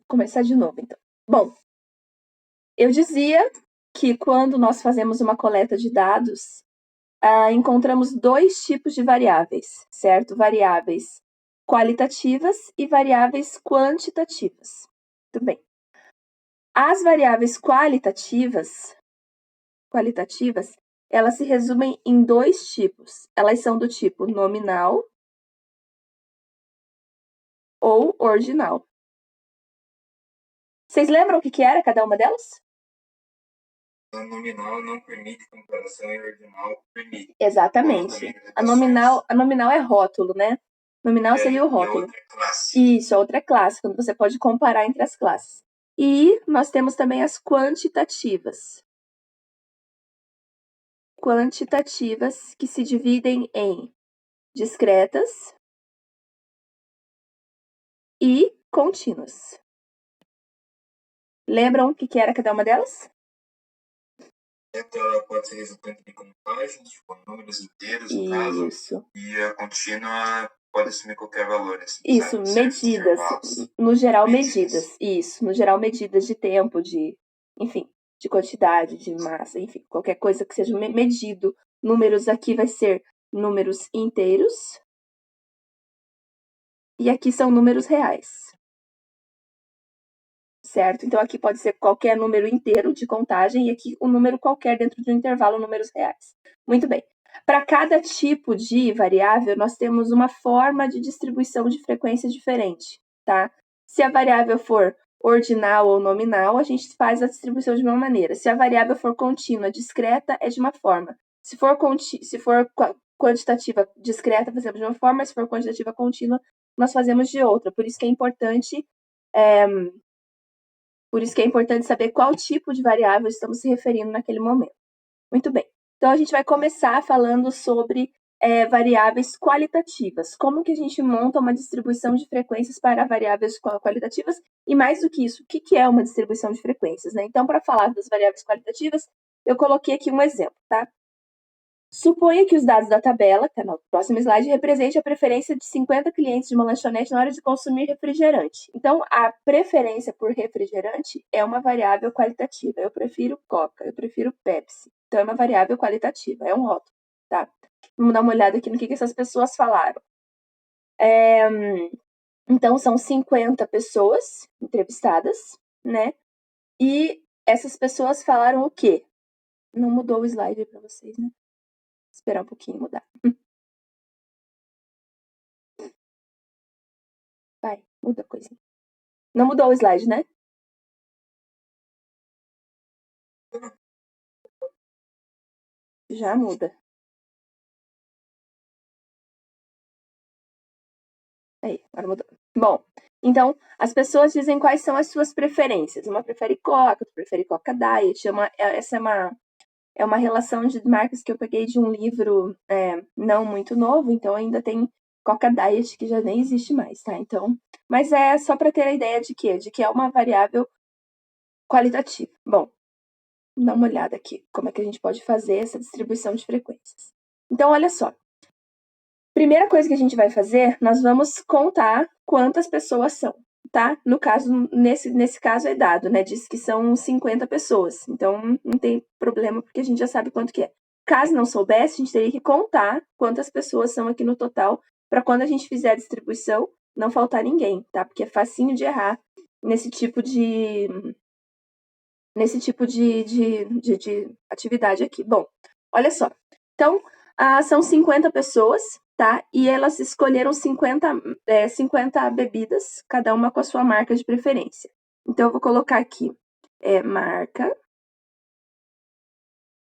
começar de novo, então. Bom, eu dizia que quando nós fazemos uma coleta de dados, encontramos dois tipos de variáveis, certo? Variáveis qualitativas e variáveis quantitativas. Muito bem. As variáveis qualitativas, elas se resumem em dois tipos. Elas são do tipo nominal ou ordinal. Vocês lembram o que era cada uma delas? A nominal não permite comparação e ordinal permite. Exatamente. A nominal é rótulo, né? Nominal seria o rótulo. Outra classe. Isso, a outra classe, quando você pode comparar entre as classes. E nós temos também as quantitativas. Quantitativas que se dividem em discretas e contínuas. Lembram o que era cada uma delas? Ela pode ser resultante de contagens, tipo números inteiros, no caso. Isso. E a contínua pode assumir qualquer valor. Assim, isso, medidas. No geral, medidas. Isso, no geral, medidas de tempo, enfim, de quantidade, de massa, enfim, qualquer coisa que seja medido. Números aqui vai ser números inteiros. E aqui são números reais. Certo? Então, aqui pode ser qualquer número inteiro de contagem e aqui um número qualquer dentro de um intervalo, números reais. Muito bem. Para cada tipo de variável, nós temos uma forma de distribuição de frequência diferente, tá? Se a variável for ordinal ou nominal, a gente faz a distribuição de uma maneira. Se a variável for contínua, discreta, é de uma forma. Se for quantitativa discreta, fazemos de uma forma. Se for quantitativa contínua, nós fazemos de outra. Por isso que é importante saber qual tipo de variável estamos se referindo naquele momento. Muito bem. Então, a gente vai começar falando sobre variáveis qualitativas. Como que a gente monta uma distribuição de frequências para variáveis qualitativas? E mais do que isso, o que é uma distribuição de frequências, né? Então, para falar das variáveis qualitativas, eu coloquei aqui um exemplo, tá? Suponha que os dados da tabela, que é no próximo slide, represente a preferência de 50 clientes de uma lanchonete na hora de consumir refrigerante. Então, a preferência por refrigerante é uma variável qualitativa. Eu prefiro Coca, eu prefiro Pepsi. Então, é uma variável qualitativa, é um rótulo, tá? Vamos dar uma olhada aqui no que essas pessoas falaram. Então, são 50 pessoas entrevistadas, né? E essas pessoas falaram o quê? Não mudou o slide para vocês, né? Esperar um pouquinho mudar. Vai, muda a coisinha. Não mudou o slide, né? Já muda. Aí, agora mudou. Bom, então, as pessoas dizem quais são as suas preferências. Uma prefere Coca, outra prefere Coca Diet. Essa é uma relação de marcas que eu peguei de um livro não muito novo, então ainda tem Coca Diet que já nem existe mais, tá? Então, mas é só para ter a ideia de quê? De que é uma variável qualitativa. Bom, dá uma olhada aqui, como é que a gente pode fazer essa distribuição de frequências. Então, olha só. Primeira coisa que a gente vai fazer, nós vamos contar quantas pessoas são, tá? No caso, nesse caso é dado, né? Diz que são 50 pessoas. Então, não tem problema, porque a gente já sabe quanto que é. Caso não soubesse, a gente teria que contar quantas pessoas são aqui no total, para quando a gente fizer a distribuição, não faltar ninguém, tá? Porque é facinho de errar nesse tipo de atividade aqui. Bom, olha só. Então, são 50 pessoas, tá? E elas escolheram 50 bebidas, cada uma com a sua marca de preferência. Então, eu vou colocar aqui marca.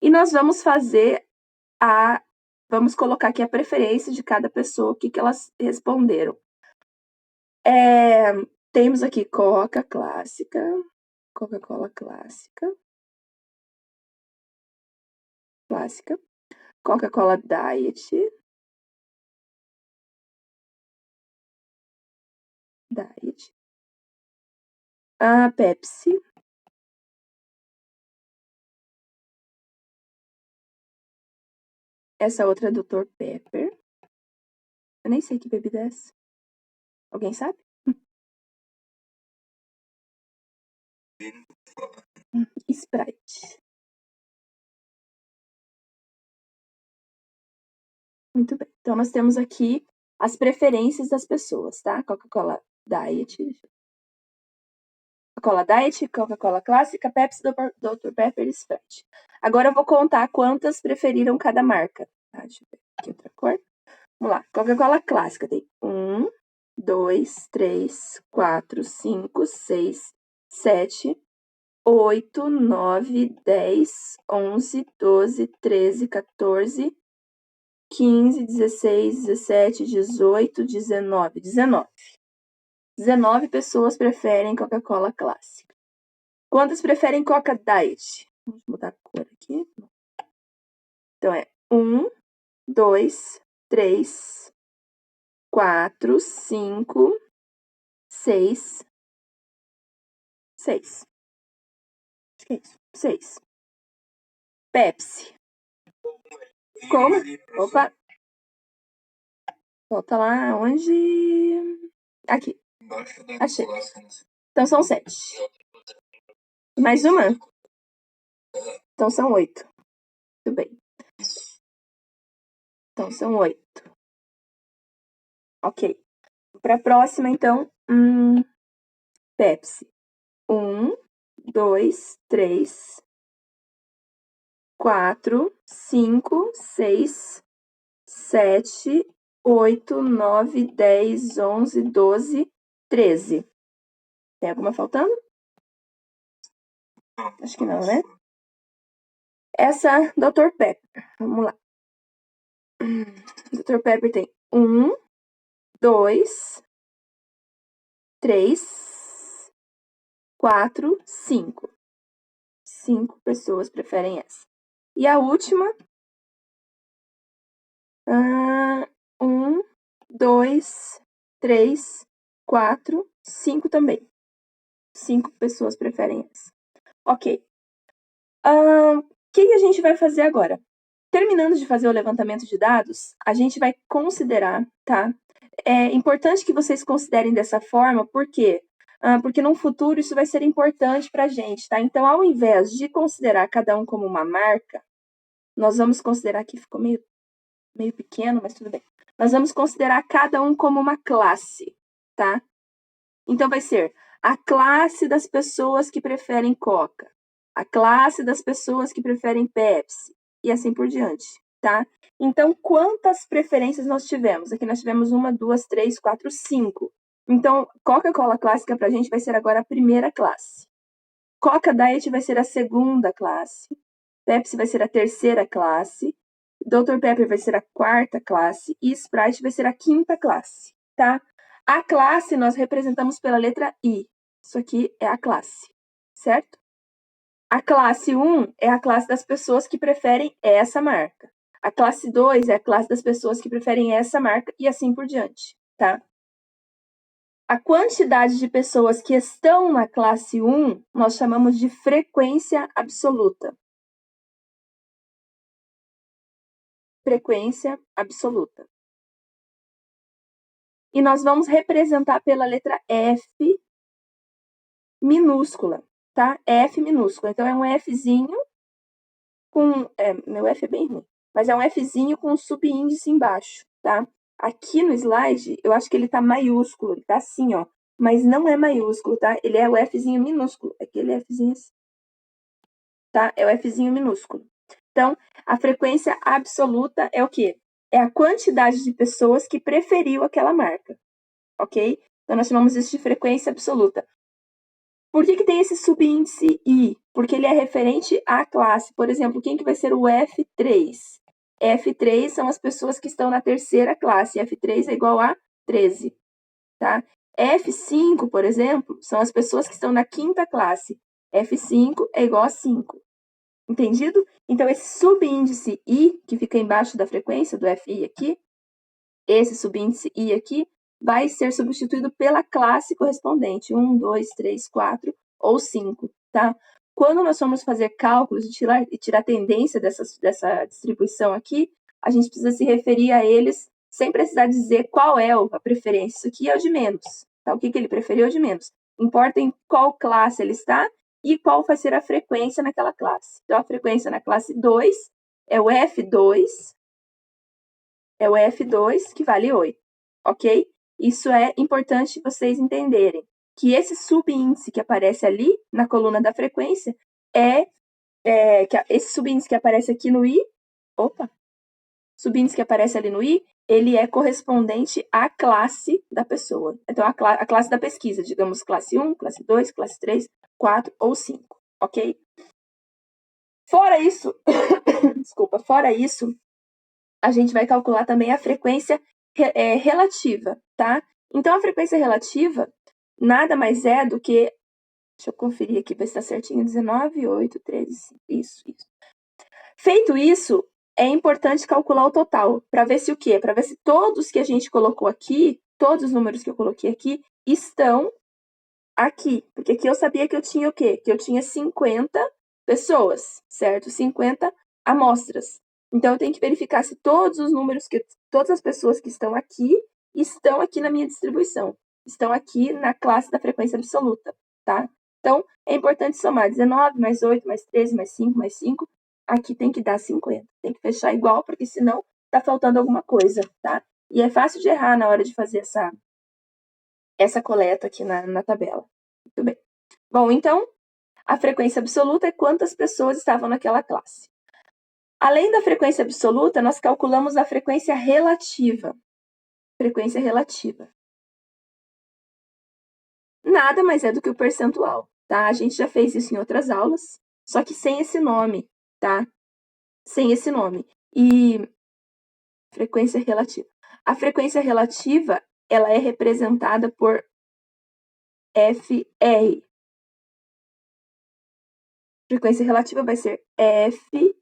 E nós vamos fazer vamos colocar aqui a preferência de cada pessoa, o que elas responderam. Temos aqui Coca clássica, Coca-Cola clássica, Coca-Cola Diet, a Pepsi, essa outra é Dr. Pepper. Eu nem sei que bebida é essa. Alguém sabe? Sprite. Muito bem. Então, nós temos aqui as preferências das pessoas, tá? Coca-Cola Diet, Coca-Cola Diet, Coca-Cola Clássica, Pepsi, Dr. Pepper e Sprite. Agora eu vou contar quantas preferiram cada marca. Tá, deixa eu ver aqui outra cor. Vamos lá. Coca-Cola Clássica tem 1, 2, 3, 4, 5, 6, 7, 8, 9, 10, 11, 12, 13, 14, 15, 16, 17, 18, 19. 19 pessoas preferem Coca-Cola Clássica. Quantas preferem Coca Diet? Vamos mudar a cor aqui. Então é 1, 2, 3, 4, 5, 6. 6. Acho que é isso. 6. Pepsi. Como? Opa. Volta lá onde? Aqui. Achei. Então são 7. Mais uma? Então são 8. Muito bem. Então são 8. Ok. Para a próxima, então, Pepsi. 1, 2, 3, 4, 5, 6, 7, 8, 9, 10, 11, 12, 13. Tem alguma faltando? Acho que não, né? Essa, Dr. Pepper. Vamos lá. Dr. Pepper tem 1, 2, 3, 4, 5. 5 pessoas preferem essa. E a última, 1, 2, 3, 4, 5 também. 5 pessoas preferem essa. Ok. O que a gente vai fazer agora? Terminando de fazer o levantamento de dados, a gente vai considerar, tá? É importante que vocês considerem dessa forma, por quê? Porque no futuro isso vai ser importante para a gente, tá? Então, ao invés de considerar cada um como uma marca, nós vamos considerar que ficou meio pequeno, mas tudo bem. Nós vamos considerar cada um como uma classe, tá? Então, vai ser a classe das pessoas que preferem Coca, a classe das pessoas que preferem Pepsi, e assim por diante, tá? Então, quantas preferências nós tivemos? Aqui nós tivemos 1, 2, 3, 4, 5. Então, Coca-Cola Clássica para a gente vai ser agora a primeira classe. Coca Diet vai ser a segunda classe. Pepsi vai ser a terceira classe. Dr. Pepper vai ser a quarta classe. E Sprite vai ser a quinta classe, tá? A classe nós representamos pela letra I. Isso aqui é a classe, certo? A classe 1 é a classe das pessoas que preferem essa marca. A classe 2 é a classe das pessoas que preferem essa marca e assim por diante, tá? A quantidade de pessoas que estão na classe 1 nós chamamos de frequência absoluta. Frequência absoluta. E nós vamos representar pela letra F minúscula, tá? F minúscula. Então, é um Fzinho com... meu F é bem ruim. Mas é um Fzinho com um subíndice embaixo, tá? Aqui no slide, eu acho que ele tá maiúsculo. Ele tá assim, ó. Mas não é maiúsculo, tá? Ele é o Fzinho minúsculo. Aquele Fzinho assim. Tá? É o Fzinho minúsculo. Então, a frequência absoluta é o quê? É a quantidade de pessoas que preferiu aquela marca, ok? Então, nós chamamos isso de frequência absoluta. Por que tem esse subíndice I? Porque ele é referente à classe. Por exemplo, quem que vai ser o F3? F3 são as pessoas que estão na terceira classe. F3 é igual a 13, tá? F5, por exemplo, são as pessoas que estão na quinta classe. F5 é igual a 5. Entendido? Então, esse subíndice I, que fica embaixo da frequência do FI aqui, esse subíndice I aqui, vai ser substituído pela classe correspondente, 1, 2, 3, 4 ou 5, tá? Quando nós formos fazer cálculos e tirar a tendência dessa distribuição aqui, a gente precisa se referir a eles sem precisar dizer qual é a preferência. Isso aqui é o de menos, tá? O que ele preferiu é o de menos. Importa em qual classe ele está e qual vai ser a frequência naquela classe. Então, a frequência na classe 2 é o F2, que vale 8, ok? Isso é importante vocês entenderem, que esse subíndice que aparece ali na coluna da frequência esse subíndice que aparece aqui no I, subíndice que aparece ali no I, ele é correspondente à classe da pessoa. Então, a classe da pesquisa, digamos, classe 1, classe 2, classe 3, 4 ou 5, ok? Fora isso, fora isso, a gente vai calcular também a frequência relativa, tá? Então, a frequência relativa nada mais é do que... Deixa eu conferir aqui, ver se está certinho. 19, 8, 13, 5. Isso. Feito isso, é importante calcular o total, para ver se o quê? Para ver se todos que a gente colocou aqui, todos os números que eu coloquei aqui, estão aqui. Porque aqui eu sabia que eu tinha o quê? Que eu tinha 50 pessoas, certo? 50 amostras. Então, eu tenho que verificar se todos os números, todas as pessoas que estão aqui na minha distribuição. Estão aqui na classe da frequência absoluta, tá? Então, é importante somar 19, mais 8, mais 13, mais 5, mais 5. Aqui tem que dar 50. Tem que fechar igual, porque senão tá faltando alguma coisa, tá? E é fácil de errar na hora de fazer essa coleta aqui na tabela. Muito bem. Bom, então, a frequência absoluta é quantas pessoas estavam naquela classe. Além da frequência absoluta, nós calculamos a frequência relativa. Frequência relativa. Nada mais é do que o percentual, tá? A gente já fez isso em outras aulas, só que sem esse nome, tá? Sem esse nome. E frequência relativa. A frequência relativa, ela é representada por FR. Frequência relativa vai ser FRI.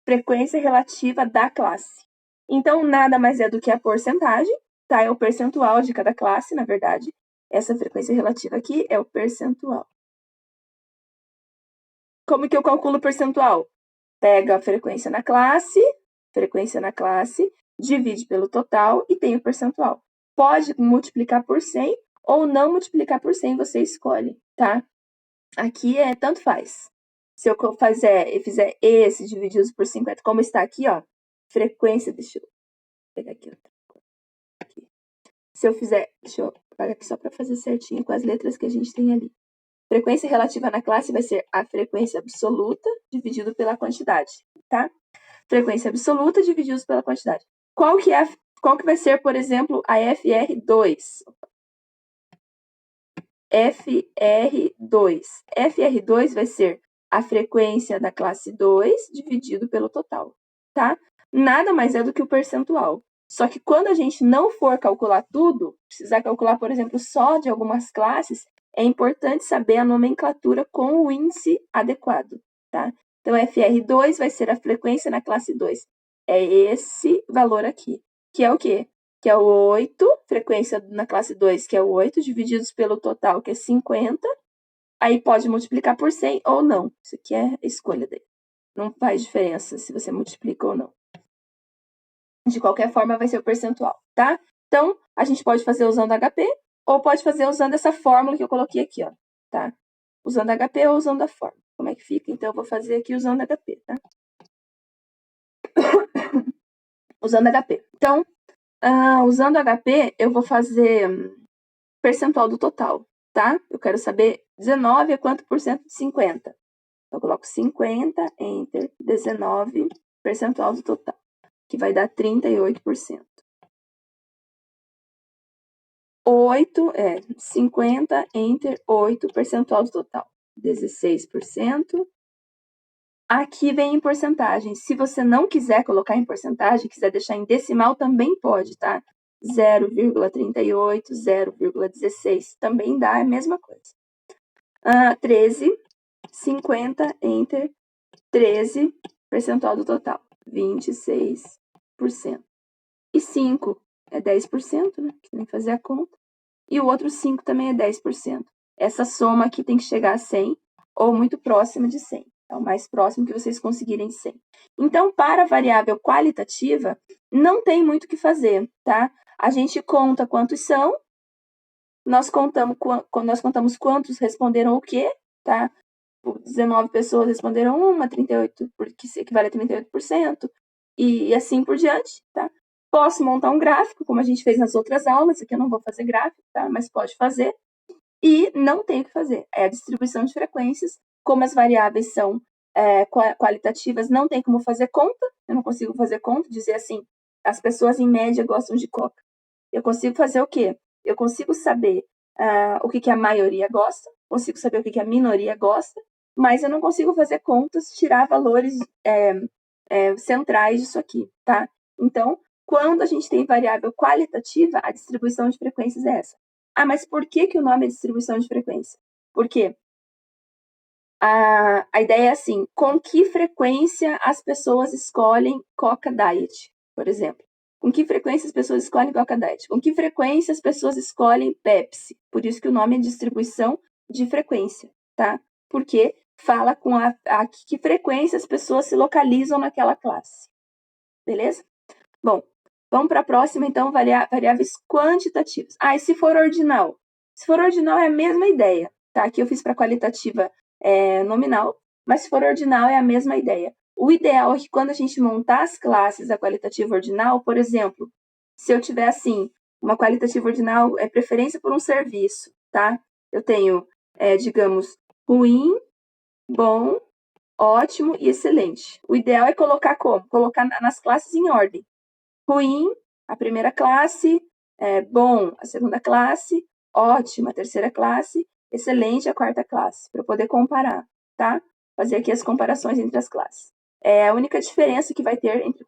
Frequência relativa da classe. Então, nada mais é do que a porcentagem, tá? É o percentual de cada classe, na verdade. Essa frequência relativa aqui é o percentual. Como que eu calculo o percentual? Pega a frequência na classe, divide pelo total e tem o percentual. Pode multiplicar por 100 ou não multiplicar por 100, você escolhe, tá? Aqui tanto faz. Se eu fizer esse dividido por 50, como está aqui, ó, frequência, deixa eu pegar aqui. Se eu fizer, deixa eu apagar aqui só para fazer certinho com as letras que a gente tem ali. Frequência relativa na classe vai ser a frequência absoluta dividido pela quantidade, tá? Frequência absoluta dividido pela quantidade. Qual que vai ser, por exemplo, a FR2? FR2. FR2 vai ser a frequência da classe 2 dividido pelo total, tá? Nada mais é do que o percentual. Só que quando a gente não for calcular tudo, precisar calcular, por exemplo, só de algumas classes, é importante saber a nomenclatura com o índice adequado, tá? Então, FR2 vai ser a frequência na classe 2. É esse valor aqui, que é o quê? Que é o 8, frequência na classe 2, que é o 8, divididos pelo total, que é 50. Aí pode multiplicar por 100 ou não. Isso aqui é a escolha dele. Não faz diferença se você multiplica ou não. De qualquer forma, vai ser o percentual, tá? Então, a gente pode fazer usando HP ou pode fazer usando essa fórmula que eu coloquei aqui, ó, tá? Usando HP ou usando a fórmula. Como é que fica? Então, eu vou fazer aqui usando HP, tá? Usando HP. Então, usando HP, eu vou fazer percentual do total, tá? Eu quero saber 19 é quanto por cento de 50. Eu coloco 50, enter, 19, percentual do total, que vai dar 38%. 50, enter, 8, percentual do total, 16%. Aqui vem em porcentagem. Se você não quiser colocar em porcentagem, quiser deixar em decimal, também pode, tá? 0,38, 0,16, também dá a mesma coisa. 13, 50, enter, 13, percentual do total, 26%. E 5 é 10%, né? Que tem que fazer a conta. E o outro 5 também é 10%. Essa soma aqui tem que chegar a 100 ou muito próxima de 100. É o mais próximo que vocês conseguirem 100. Então, para a variável qualitativa, não tem muito o que fazer, tá? A gente conta quantos são nós contamos quantos responderam o quê, tá? 19 pessoas responderam uma, 38, porque isso equivale a 38%, e assim por diante, tá? Posso montar um gráfico, como a gente fez nas outras aulas, aqui eu não vou fazer gráfico, tá? Mas pode fazer. E não tem o que fazer, é a distribuição de frequências, como as variáveis são qualitativas, não tem como fazer conta, eu não consigo fazer conta, dizer assim, as pessoas em média gostam de coca. Eu consigo fazer o quê? Eu consigo saber o que a maioria gosta, consigo saber o que a minoria gosta, mas eu não consigo fazer contas, tirar valores centrais disso aqui, tá? Então, quando a gente tem variável qualitativa, a distribuição de frequências é essa. Ah, mas por que o nome é distribuição de frequência? Porque a ideia é assim, com que frequência as pessoas escolhem Coca Diet, por exemplo? Com que frequência as pessoas escolhem Coca Diet? Com que frequência as pessoas escolhem Pepsi? Por isso que o nome é distribuição de frequência, tá? Porque fala com a que frequência as pessoas se localizam naquela classe. Beleza? Bom, vamos para a próxima, então, variáveis quantitativas. E se for ordinal? Se for ordinal é a mesma ideia, tá? Aqui eu fiz para qualitativa nominal, mas se for ordinal é a mesma ideia. O ideal é que quando a gente montar as classes da qualitativa ordinal, por exemplo, se eu tiver assim, uma qualitativa ordinal é preferência por um serviço, tá? Eu tenho, digamos, ruim, bom, ótimo e excelente. O ideal é colocar como? Colocar nas classes em ordem. Ruim, a primeira classe, bom, a segunda classe, ótimo, a terceira classe, excelente, a quarta classe, para eu poder comparar, tá? Fazer aqui as comparações entre as classes. É a única diferença que vai ter entre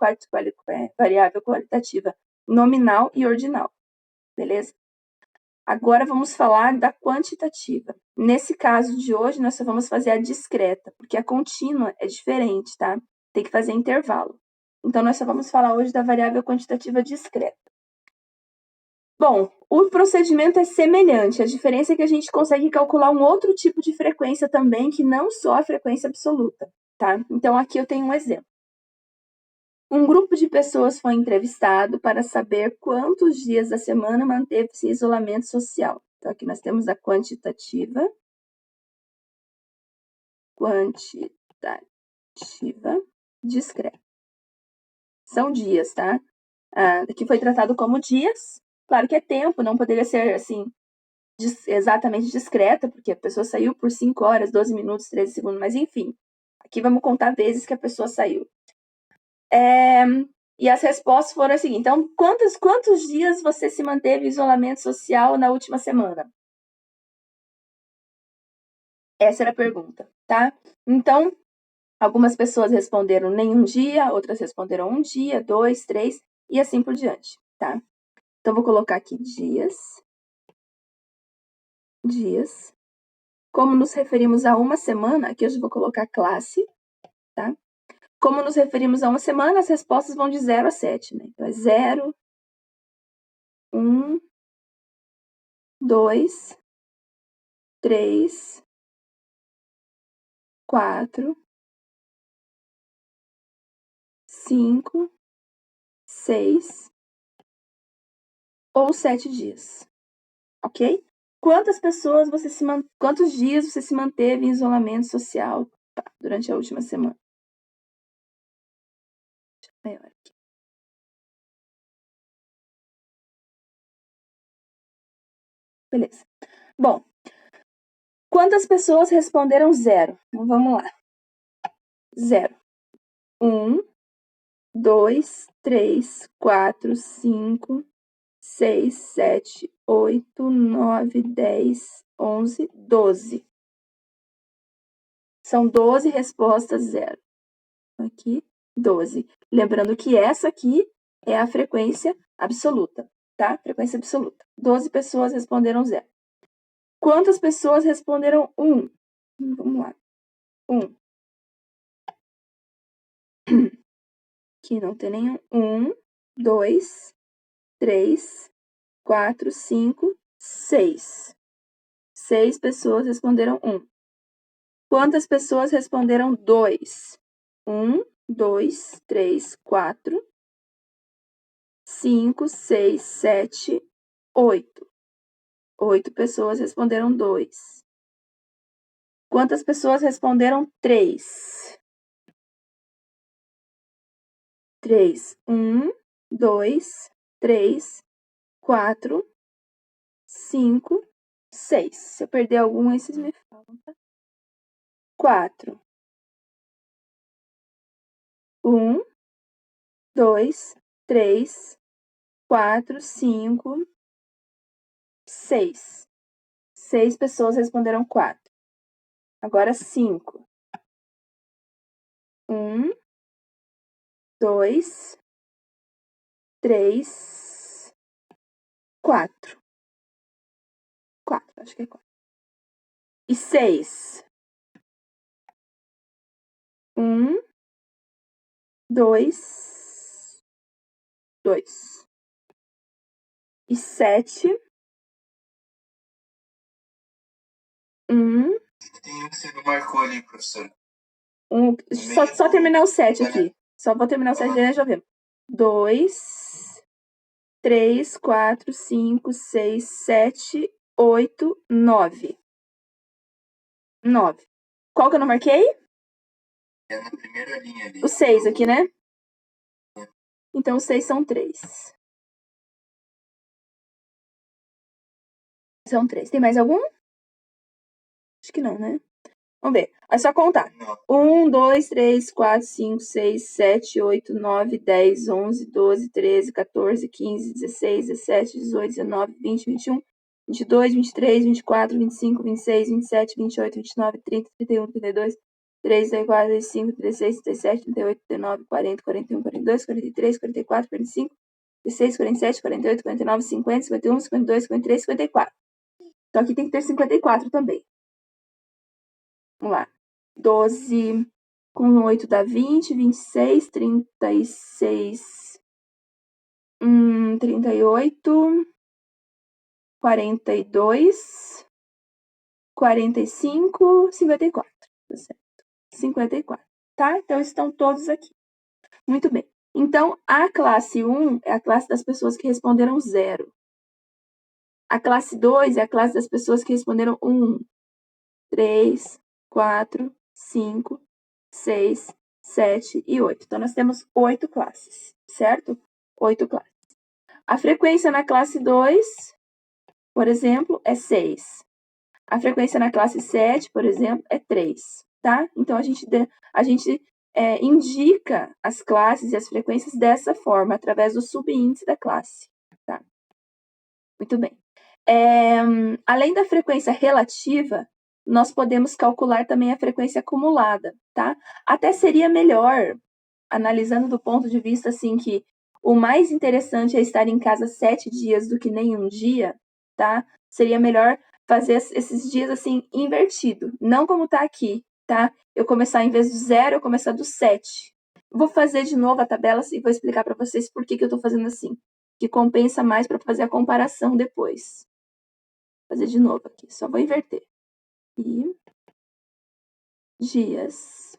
variável qualitativa nominal e ordinal, beleza? Agora vamos falar da quantitativa. Nesse caso de hoje, nós só vamos fazer a discreta, porque a contínua é diferente, tá? Tem que fazer intervalo. Então, nós só vamos falar hoje da variável quantitativa discreta. Bom, o procedimento é semelhante, a diferença é que a gente consegue calcular um outro tipo de frequência também, que não só a frequência absoluta, tá? Então, aqui eu tenho um exemplo. Um grupo de pessoas foi entrevistado para saber quantos dias da semana manteve-se em isolamento social. Então, aqui nós temos a quantitativa discreta. São dias, tá? Aqui foi tratado como dias. Claro que é tempo, não poderia ser assim exatamente discreta, porque a pessoa saiu por 5 horas, 12 minutos, 13 segundos, mas enfim. Aqui vamos contar vezes que a pessoa saiu. E as respostas foram as seguintes. Então, quantos dias você se manteve em isolamento social na última semana? Essa era a pergunta, tá? Então, algumas pessoas responderam nenhum dia, outras responderam 1 dia, 2, 3 e assim por diante, tá? Então, vou colocar aqui dias. Como nos referimos a uma semana, aqui eu já vou colocar classe, tá? Como nos referimos a uma semana, as respostas vão de 0 a 7, né? Então, é 0, 1, 2, 3, 4, 5, 6 ou 7 dias, ok? Quantos dias você se manteve em isolamento social durante a última semana? Maior aqui. Beleza. Bom, quantas pessoas responderam 0? Então, vamos lá. 0. 1, 2, 3, 4, 5, 6, 7, 8, 9, 10, 11, 12. São 12 respostas 0. Aqui, 12. Lembrando que essa aqui é a frequência absoluta, tá? Frequência absoluta. 12 pessoas responderam 0. Quantas pessoas responderam 1? Vamos lá. 1. Aqui não tem nenhum. 1, 2, 3, 4, 5, 6. 6 pessoas responderam 1. Quantas pessoas responderam 2? 1, 2, 3, 4, 5, 6, 7, 8. 8 pessoas responderam 2. Quantas pessoas responderam 3? 3. 1, 2, 3, 4, 5, 6. Se eu perder algum, aí vocês me falam, tá? 4. 1, 2, 3, 4, 5, 6. 6 pessoas responderam 4. Agora 5. 1, 2, 3, 4. 4, acho que é 4. E 6. 1, 2, 2. E 7. 1. Tem um que você não marcou ali, professor. Só terminar o 7 aqui. Só vou terminar o 7 e já vemos. 2, 3, 4, 5, 6, 7, 8, 9. 9. Qual que eu não marquei? É na primeira linha ali. O 6 aqui, né? Então, os 6 são 3. São 3. Tem mais algum? Acho que não, né? Vamos ver. É só contar. 1, 2, 3, 4, 5, 6, 7, 8, 9, 10, 11, 12, 13, 14, 15, 16, 17, 18, 19, 20, 21, 22, 23, 24, 25, 26, 27, 28, 29, 30, 31, 32, 34, 35, 36, 37, 38, 39, 40, 41, 42, 43, 44, 45, 46, 47, 48, 49, 50, 51, 52, 53, 54. Então aqui tem que ter 54 também. Vamos lá. 12 com 8 dá 20, 26, 36, 38, 42, 45, 54. Tá certo. 54. Tá? Então, estão todos aqui. Muito bem. Então, a classe 1 é a classe das pessoas que responderam 0. A classe 2 é a classe das pessoas que responderam 1, 3, 4, 5, 6, 7 e 8. Então, nós temos 8 classes, certo? 8 classes. A frequência na classe 2, por exemplo, é 6. A frequência na classe 7, por exemplo, é 3, tá? Então, a gente indica as classes e as frequências dessa forma, através do subíndice da classe, tá? Muito bem. Além da frequência relativa, nós podemos calcular também a frequência acumulada, tá? Até seria melhor, analisando do ponto de vista assim que o mais interessante é estar em casa 7 dias do que nenhum dia, tá? Seria melhor fazer esses dias assim invertido, não como tá aqui, tá? Eu começar em vez do 0, eu começar do 7. Vou fazer de novo a tabela e vou explicar para vocês por que eu tô fazendo assim, que compensa mais para fazer a comparação depois. Vou fazer de novo aqui, só vou inverter. E dias.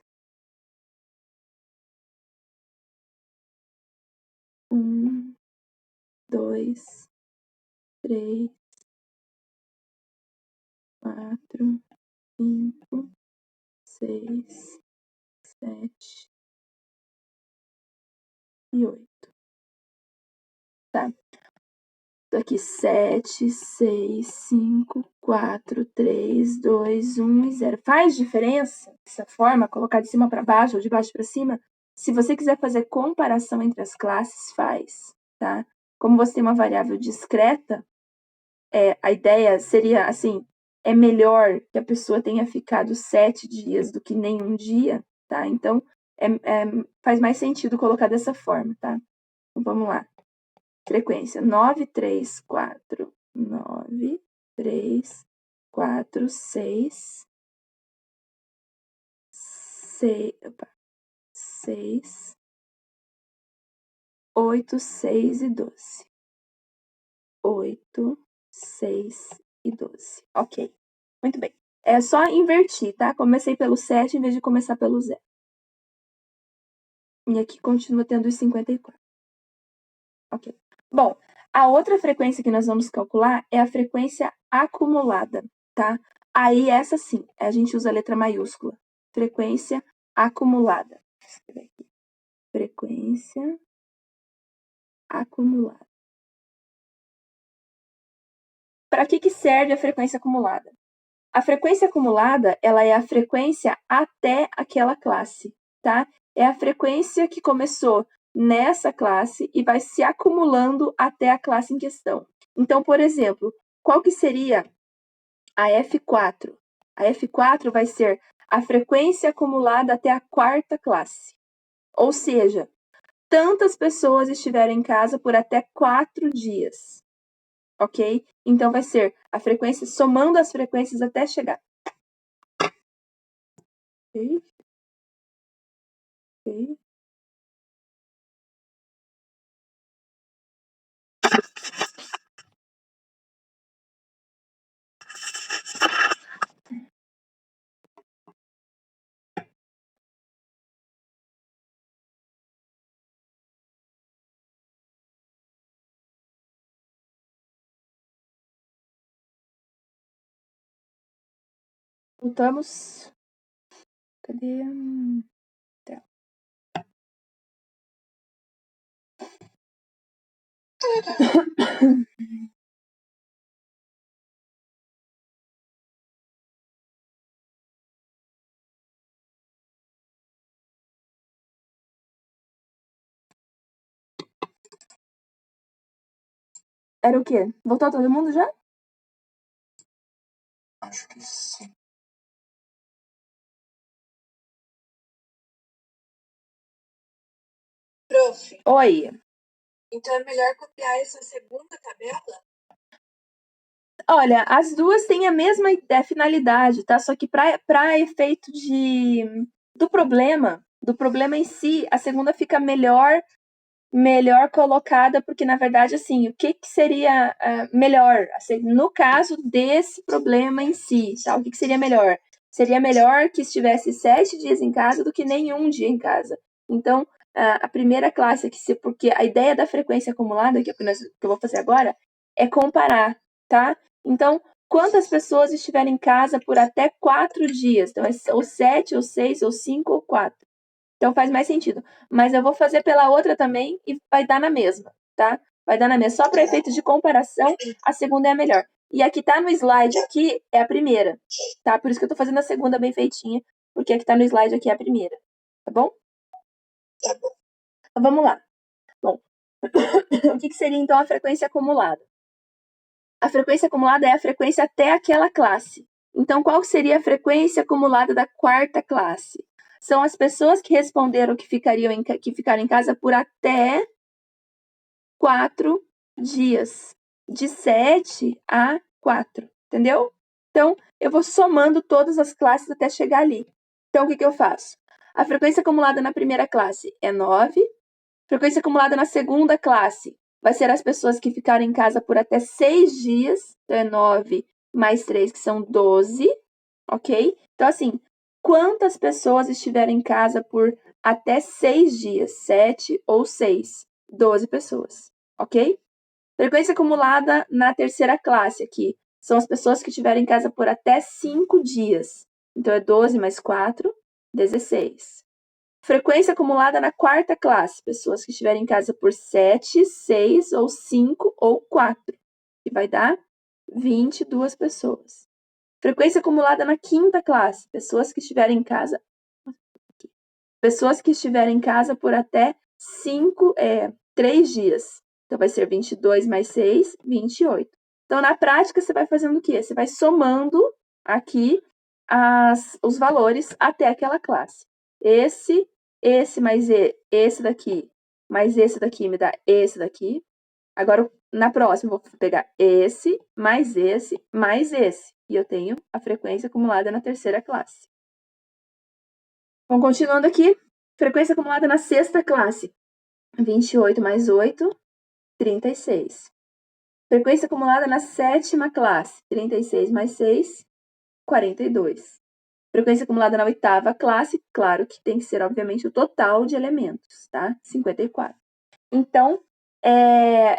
1, 2, 3, 4, 5, 6, 7 e 8. Tá. Tô aqui 7, 6, 5, 4, 3, 2, 1 e 0. Faz diferença essa forma, colocar de cima para baixo ou de baixo para cima? Se você quiser fazer comparação entre as classes, faz, tá? Como você tem uma variável discreta, a ideia seria assim, é melhor que a pessoa tenha ficado 7 dias do que nenhum dia, tá? Então, faz mais sentido colocar dessa forma, tá? Então, vamos lá. Frequência 9, 3, 4, 9, 3, 4, 6, 6, 8, 6 e 12. 8, 6 e 12. Ok. Muito bem. É só invertir, tá? Comecei pelo 7 em vez de começar pelo 0. E aqui continua tendo os 54. Ok. Bom, A outra frequência que nós vamos calcular é a frequência acumulada, tá? Aí essa sim, a gente usa a letra maiúscula. Frequência acumulada. Vou escrever aqui. Frequência acumulada. Para que serve a frequência acumulada? A frequência acumulada, ela é a frequência até aquela classe, tá? É a frequência que começou nessa classe e vai se acumulando até a classe em questão. Então, por exemplo, qual que seria a F4? A F4 vai ser a frequência acumulada até a quarta classe. Ou seja, tantas pessoas estiveram em casa por até 4 dias. Ok? Então, vai ser a frequência, somando as frequências até chegar. Ok? Ok. Voltamos. Cadê? Tá. Era o quê? Voltou todo mundo já? Acho que sim. Prof, Oi. então é melhor copiar essa segunda tabela? Olha, as duas têm a mesma finalidade, tá? Só que para efeito do problema em si, a segunda fica melhor colocada, porque na verdade, assim, o que seria melhor? Assim, no caso desse problema em si, tá? O que seria melhor? Seria melhor que estivesse 7 dias em casa do que nenhum dia em casa. Então, a primeira classe, porque a ideia da frequência acumulada, que eu vou fazer agora, é comparar, tá? Então, quantas pessoas estiverem em casa por até 4 dias? Então, ou 7, ou 6, ou 5, ou 4. Então faz mais sentido. Mas eu vou fazer pela outra também e vai dar na mesma, tá? Vai dar na mesma. Só para efeito de comparação, a segunda é a melhor. E aqui tá no slide aqui é a primeira, tá? Por isso que eu tô fazendo a segunda bem feitinha, porque aqui tá no slide aqui é a primeira, tá bom? Tá bom. Então, vamos lá. Bom, o que seria então a frequência acumulada? A frequência acumulada é a frequência até aquela classe. Então, qual seria a frequência acumulada da quarta classe? São as pessoas que responderam que ficaram em casa por até 4 dias. De 7 a 4. Entendeu? Então, eu vou somando todas as classes até chegar ali. Então, o que eu faço? A frequência acumulada na primeira classe é 9. Frequência acumulada na segunda classe vai ser as pessoas que ficaram em casa por até 6 dias. Então, é 9 mais 3, que são 12. Ok? Então, assim, quantas pessoas estiveram em casa por até 6 dias? 7 ou 6? 12 pessoas. Ok? Frequência acumulada na terceira classe aqui. São as pessoas que estiveram em casa por até 5 dias. Então, é 12 mais 4, 16. Frequência acumulada na quarta classe. Pessoas que estiverem em casa por 7, 6 ou 5 ou 4. Que vai dar 22 pessoas. Frequência acumulada na quinta classe. Pessoas que estiverem em casa. Pessoas que estiverem em casa por até 3 dias. Então, vai ser 22 mais 6, 28. Então, na prática, você vai fazendo o quê? Você vai somando aqui os valores até aquela classe. Esse mais esse daqui, mais esse daqui me dá esse daqui. Agora, na próxima, eu vou pegar esse, mais esse, mais esse. E eu tenho a frequência acumulada na terceira classe. Bom, continuando aqui, frequência acumulada na sexta classe. 28 mais 8, 36. Frequência acumulada na sétima classe. 36 mais 6, 42. Frequência acumulada na oitava classe, claro que tem que ser, obviamente, o total de elementos, tá? 54. Então,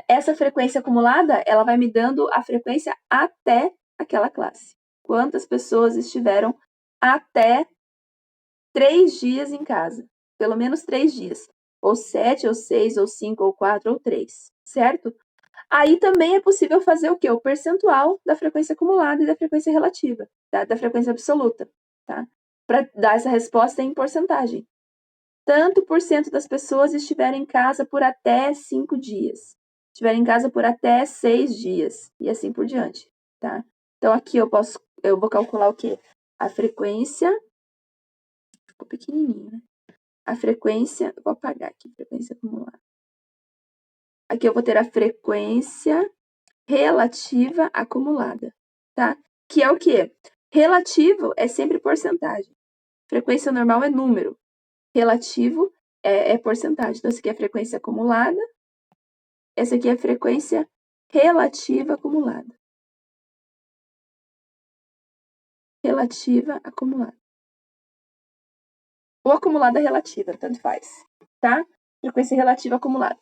essa frequência acumulada, ela vai me dando a frequência até aquela classe. Quantas pessoas estiveram até 3 dias em casa? Pelo menos 3 dias. Ou 7, ou 6, ou 5, ou 4, ou 3, certo? Aí também é possível fazer o quê? O percentual da frequência acumulada e da frequência relativa, da frequência absoluta, tá? Para dar essa resposta em porcentagem. Tanto por cento das pessoas estiverem em casa por até 5 dias. Estiverem em casa por até 6 dias. E assim por diante, tá? Então, aqui eu vou calcular o quê? A frequência... Ficou pequenininho, né? A frequência... Vou apagar aqui, frequência acumulada. Aqui eu vou ter a frequência relativa acumulada, tá? Que é o quê? Relativo é sempre porcentagem. Frequência normal é número. Relativo é porcentagem. Então, essa aqui é a frequência acumulada. Essa aqui é a frequência relativa acumulada. Relativa acumulada. Ou acumulada relativa, tanto faz, tá? Frequência relativa acumulada.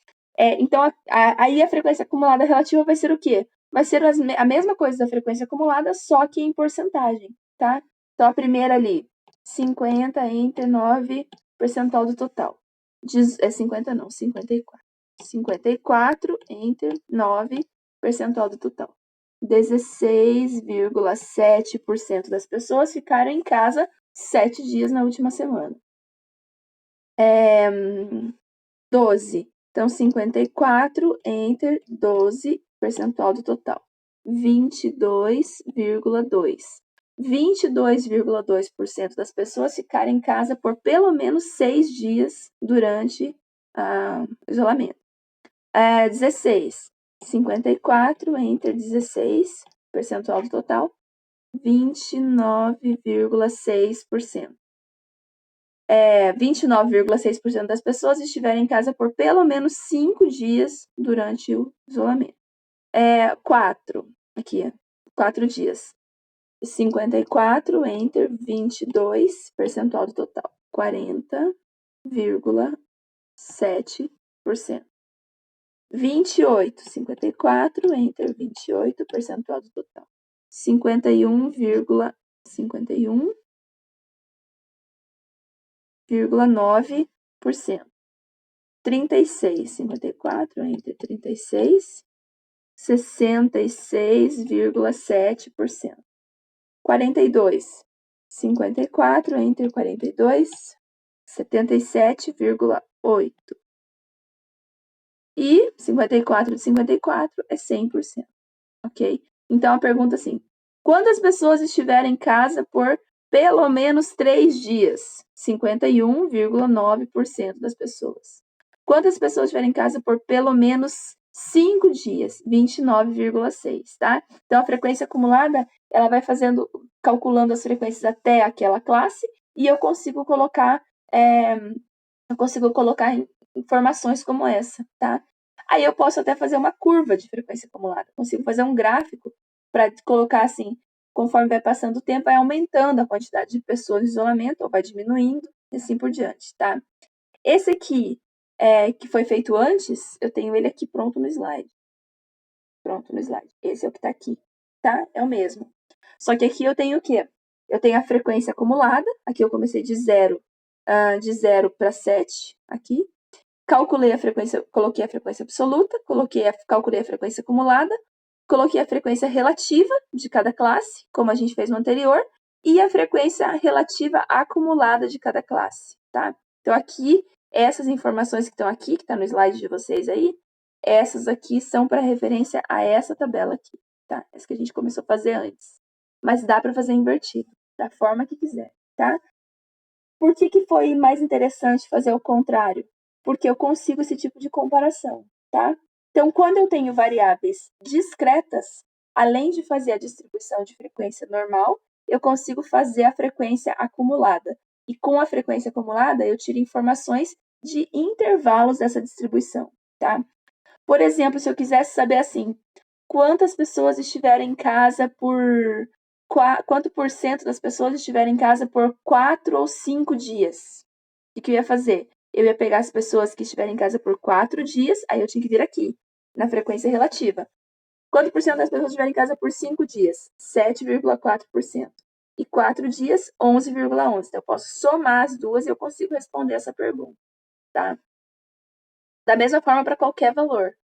Então, aí a frequência acumulada relativa vai ser o quê? Vai ser a mesma coisa da frequência acumulada, só que em porcentagem, tá? Então, a primeira ali, 50 entre 9 percentual do total. 50 não, 54. 54 entre 9 percentual do total. 16,7% das pessoas ficaram em casa 7 dias na última semana. 12. Então, 54 entre 12 percentual do total. 22,2. 22,2% das pessoas ficaram em casa por pelo menos 6 dias durante o isolamento. 16. 54 entre 16 percentual do total. 29,6%. 29,6% das pessoas estiveram em casa por pelo menos 5 dias durante o isolamento. 4 dias. 54 entre 22 percentual do total. 40,7%. 28. 54 entre 28 percentual do total. 51,9%. 36, 54 entre 36, 66,7%. 42, 54 entre 42, 77,8%. E 54 de 54 é 100%, ok? Então, a pergunta é assim, quantas pessoas estiverem em casa por pelo menos 3 dias? 51,9% das pessoas. Quantas pessoas estiverem em casa por pelo menos 5 dias? 29,6%, tá? Então, a frequência acumulada, ela vai calculando as frequências até aquela classe, e eu consigo colocar informações como essa, tá? Aí eu posso até fazer uma curva de frequência acumulada. Consigo fazer um gráfico para colocar assim, conforme vai passando o tempo, vai aumentando a quantidade de pessoas em isolamento, ou vai diminuindo, e assim por diante, tá? Esse aqui, que foi feito antes, eu tenho ele aqui pronto no slide. Esse é o que está aqui, tá? É o mesmo. Só que aqui eu tenho o quê? Eu tenho a frequência acumulada. Aqui eu comecei de 0 para 7, aqui. Calculei a frequência, coloquei a frequência absoluta, calculei a frequência acumulada, coloquei a frequência relativa de cada classe, como a gente fez no anterior, e a frequência relativa acumulada de cada classe, tá? Então, aqui, essas informações que estão aqui, que está no slide de vocês aí, essas aqui são para referência a essa tabela aqui, tá? Essa que a gente começou a fazer antes. Mas dá para fazer invertido, da forma que quiser, tá? Por que foi mais interessante fazer o contrário? Porque eu consigo esse tipo de comparação, tá? Então, quando eu tenho variáveis discretas, além de fazer a distribuição de frequência normal, eu consigo fazer a frequência acumulada. E com a frequência acumulada, eu tiro informações de intervalos dessa distribuição, tá? Por exemplo, se eu quisesse saber assim, quantas pessoas estiverem em casa quanto por cento das pessoas estiverem em casa por 4 ou 5 dias? O que eu ia fazer? eu ia pegar as pessoas que estiverem em casa por 4 dias, aí eu tinha que vir aqui, na frequência relativa. Quanto por cento das pessoas estiverem em casa por 5 dias? 7,4%. E 4 dias, 11,11%. Então, eu posso somar as duas e eu consigo responder essa pergunta, tá? Da mesma forma para qualquer valor.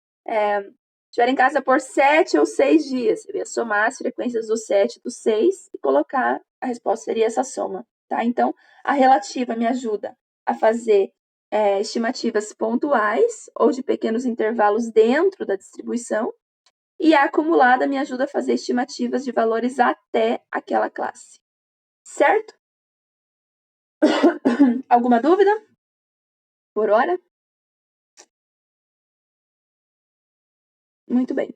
Estiver em casa por 7 ou 6 dias, eu ia somar as frequências do 7 e do 6 e colocar, a resposta seria essa soma, tá? Então, a relativa me ajuda a fazer estimativas pontuais ou de pequenos intervalos dentro da distribuição, e a acumulada me ajuda a fazer estimativas de valores até aquela classe. Certo? Alguma dúvida? Por hora? Muito bem.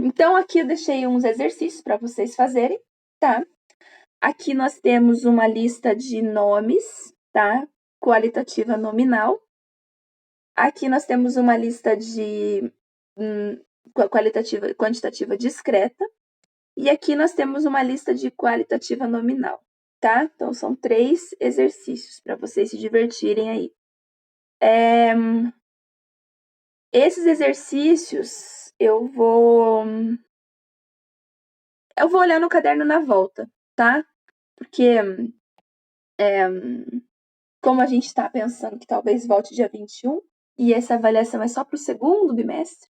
Então, aqui eu deixei uns exercícios para vocês fazerem, tá? Aqui nós temos uma lista de nomes, tá? Qualitativa nominal. Aqui nós temos uma lista de quantitativa discreta. E aqui nós temos uma lista de qualitativa nominal, tá? Então, são 3 exercícios para vocês se divertirem aí. Esses exercícios eu vou olhar no caderno na volta, tá? Porque como a gente está pensando que talvez volte dia 21, e essa avaliação é só para o segundo bimestre,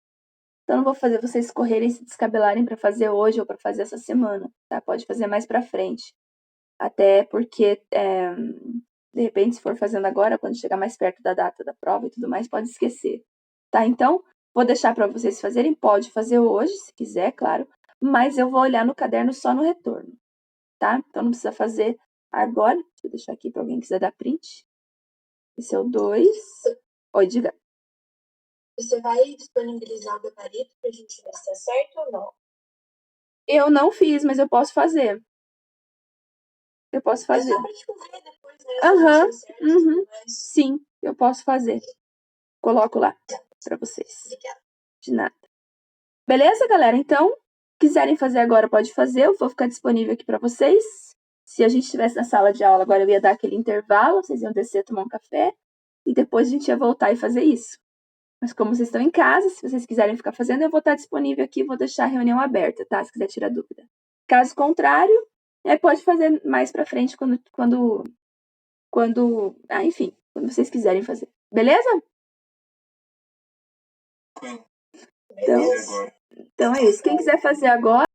então não vou fazer vocês correrem e se descabelarem para fazer hoje ou para fazer essa semana, tá? Pode fazer mais para frente. Até porque, de repente, se for fazendo agora, quando chegar mais perto da data da prova e tudo mais, pode esquecer, tá? Então, vou deixar para vocês fazerem, pode fazer hoje, se quiser, claro, mas eu vou olhar no caderno só no retorno, tá? Então, não precisa fazer agora. Deixa eu deixar aqui para alguém que quiser dar print. Esse é o 2. Oi, diga. Você vai disponibilizar o gabarito pra gente ver se tá certo ou não? Eu não fiz, mas eu posso fazer. Eu posso É fazer. só pra tipo, ver depois, né? Se tá certo, tudo mais. Sim, eu posso fazer. Coloco lá para vocês. Obrigada. De nada. Beleza, galera? Então, quiserem fazer agora, pode fazer. Eu vou ficar disponível aqui para vocês. Se a gente estivesse na sala de aula agora, eu ia dar aquele intervalo, vocês iam descer, tomar um café, e depois a gente ia voltar e fazer isso. Mas como vocês estão em casa, se vocês quiserem ficar fazendo, eu vou estar disponível aqui, vou deixar a reunião aberta, tá? Se quiser tirar dúvida. Caso contrário, pode fazer mais para frente quando enfim, quando vocês quiserem fazer. Beleza? Então é isso. Quem quiser fazer agora,